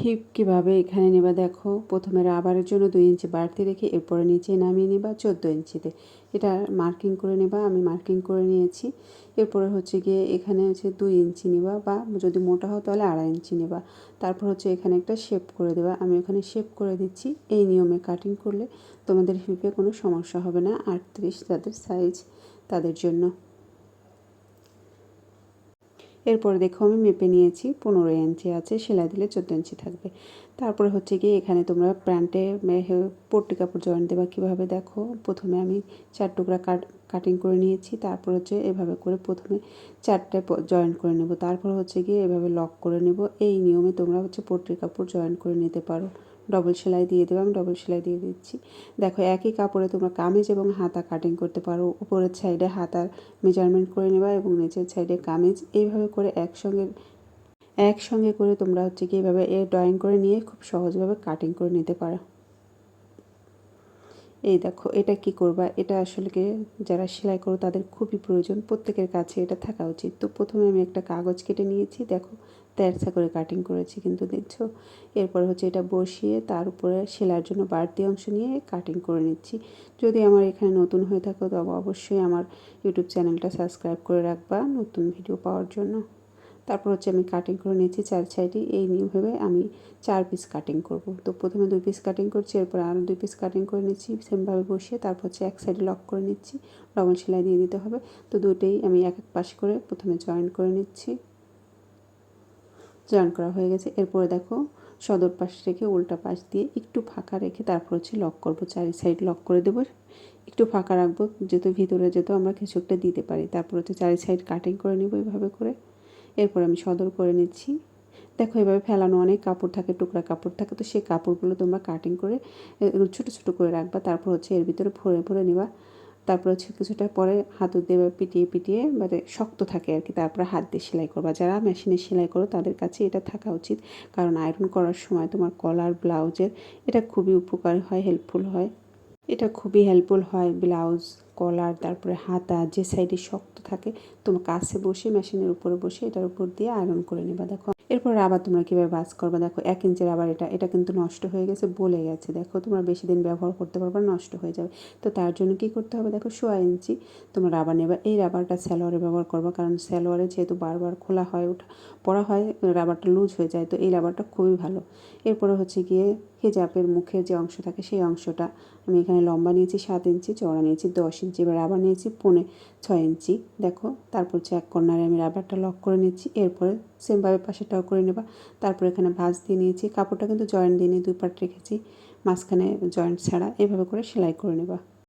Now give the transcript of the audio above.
Heap কীভাবে এখানে নেবা দেখো, প্রথমে রাবারের জন্য 2 ইঞ্চি বাড়তি রেখে এরপরে নিচে নামিয়ে নেবা 14 ইঞ্চিতে। এটা মার্কিং করে নেবা, আমি মার্কিং করে নিয়েছি। এরপরে হচ্ছে গিয়ে এখানে হচ্ছে 2 ইঞ্চি নেবা, বা যদি মোটা হয় তাহলে 2.5 ইঞ্চি নেবা। তারপর হচ্ছে এখানে একটা শেপ করে দেবা, আমি এখানে শেপ করে দিচ্ছি। এই নিয়মে কাটিং করলে তোমাদের হিপে কোনো সমস্যা হবে না। 38 যাদের সাইজ তাদের জন্য। এরপরে দেখো আমি মেপে নিয়েছি 15 ইঞ্চি আছে, সেলাই দিলে 14 ইঞ্চি থাকবে। তারপরে হচ্ছে গিয়ে এখানে তোমরা প্যান্টে পট্টি কাপড় জয়েন দেবা কীভাবে দেখো। প্রথমে আমি 4 টুকরা কাটিং করে নিয়েছি। তারপর হচ্ছে এভাবে করে প্রথমে 4টে জয়েন করে নেব। তারপর হচ্ছে গিয়ে এভাবে লক করে নেব। এই নিয়মে তোমরা হচ্ছে পট্টি কাপড় জয়েন করে নিতে পারো। ডবল সেলাই দিয়ে দেবো, আমি ডবল সেলাই দিয়ে দিচ্ছি। দেখো একই কাপড়ে তোমরা কামিজ এবং হাতা কাটিং করতে পারো। উপরের সাইডে হাতার মেজারমেন্ট করে নেবা এবং নিচের সাইডে কামিজ। এইভাবে করে একসঙ্গে করে তোমরা হচ্ছে কি এইভাবে ড্রয়িং করে নিয়ে খুব সহজভাবে কাটিং করে নিতে পারো। এই দেখো এটা কি করবা, এটা আসলে কি যারা সেলাই করো তাদের খুবই প্রয়োজন, প্রত্যেকের কাছে এটা থাকা উচিত। তো প্রথমে আমি একটা কাগজ কেটে নিয়েছি, দেখো তেরছা করে কাটিং করেছি কিন্তু দেখছো। এরপর হচ্ছে এটা বসিয়ে তার উপরে সেলাইয়ের জন্য বাড়তি অংশ নিয়ে কাটিং করে নিচ্ছি। যদি আমার এখানে নতুন হয়ে থাকো তবে অবশ্যই আমার ইউটিউব চ্যানেলটা সাবস্ক্রাইব করে রাখবা নতুন ভিডিও পাওয়ার জন্য। তারপর হচ্ছে আমি কাটিং করে নিয়েছি 4 সাইডে। এই নিয়মভাবে আমি 4 পিস কাটিং করব। তো প্রথমে 2 পিস কাটিং করছি, এরপর আরও 2 পিস কাটিং করে নিচ্ছি সেমভাবে বসিয়ে। তারপর হচ্ছে এক সাইডে লক করে নিচ্ছি, ডবল সেলাই দিয়ে দিতে হবে। তো দুটোই আমি এক পাশ করে প্রথমে জয়েন করে নিচ্ছি। জয়েন করা হয়ে গেছে। এরপরে দেখো সদর পাশ রেখে উল্টা পাশ দিয়ে একটু ফাঁকা রেখে তারপর হচ্ছে লক করব, 4 সাইড লক করে দেবো। একটু ফাঁকা রাখবো যেহেতু ভিতরে যেহেতু আমরা কিছু একটা দিতে পারি। তারপর হচ্ছে 4 সাইড কাটিং করে নেব এইভাবে করে। এরপর আমি সদর করে নিচ্ছি। দেখো এভাবে ফেলানো অনেক কাপড় থাকে, টুকরা কাপড় থাকে, তো সেই কাপড়গুলো তোমরা কাটিং করে ছোটো ছোটো করে রাখবা। তারপর হচ্ছে এর ভিতরে ভরে নেবা। তারপর হচ্ছে কিছুটা পরে হাতও দিয়ে পিটিয়ে মানে শক্ত থাকে আর কি। তারপরে হাত দিয়ে সেলাই করবা। যারা মেশিনে সেলাই করো তাদের কাছে এটা থাকা উচিত, কারণ আয়রন করার সময় তোমার কলার ব্লাউজের এটা খুবই উপকারী হয়, হেল্পফুল হয়। এটা খুবই হেল্পফুল হয় ব্লাউজ, কলার, তারপরে হাতা যে সাইডে শক্ত থাকে তোমার কাছে বসে মেশিনের উপরে বসে এটার উপর দিয়ে আয়রন করে নেবা। দেখো এরপর আবার তোমরা কীভাবে ভাঁজ করবা। দেখো 1 ইঞ্চের আবার এটা কিন্তু নষ্ট হয়ে গেছে, বলে গেছে। দেখো তোমরা বেশি দিন ব্যবহার করতে পারবে, নষ্ট হয়ে যাবে। তো তার জন্য কী করতে হবে, দেখো 1.5 ইঞ্চি তোমরা রাবার নেবা। এই রাবারটা সালোয়ারে ব্যবহার করবা, কারণ সালোয়ারে যেহেতু বারবার খোলা হয় পরা হয় রাবারটা লুজ হয়ে যায়, তো এই রাবারটা খুবই ভালো। এরপরে হচ্ছে গিয়ে হিজাবের মুখের যে অংশ থাকে সেই অংশটা আমি এখানে লম্বা নিয়েছি 7 ইঞ্চি, চওড়া নিয়েছি 10 ইঞ্চি, এবার রাবার নিয়েছি 6 ইঞ্চি। দেখো তারপর হচ্ছে এক কর্নারে আমি রাবারটা লক করে নিচ্ছি। এরপরে সেমভাবে পাশেটাও করে নেবা। তারপর এখানে ভাঁজ দিয়ে নিয়েছি, কাপড়টা কিন্তু জয়েন্ট দিয়ে নিয়ে 2 পার্ট রেখেছি, মাঝখানে জয়েন্ট ছাড়া। এভাবে করে সেলাই করে নেবা।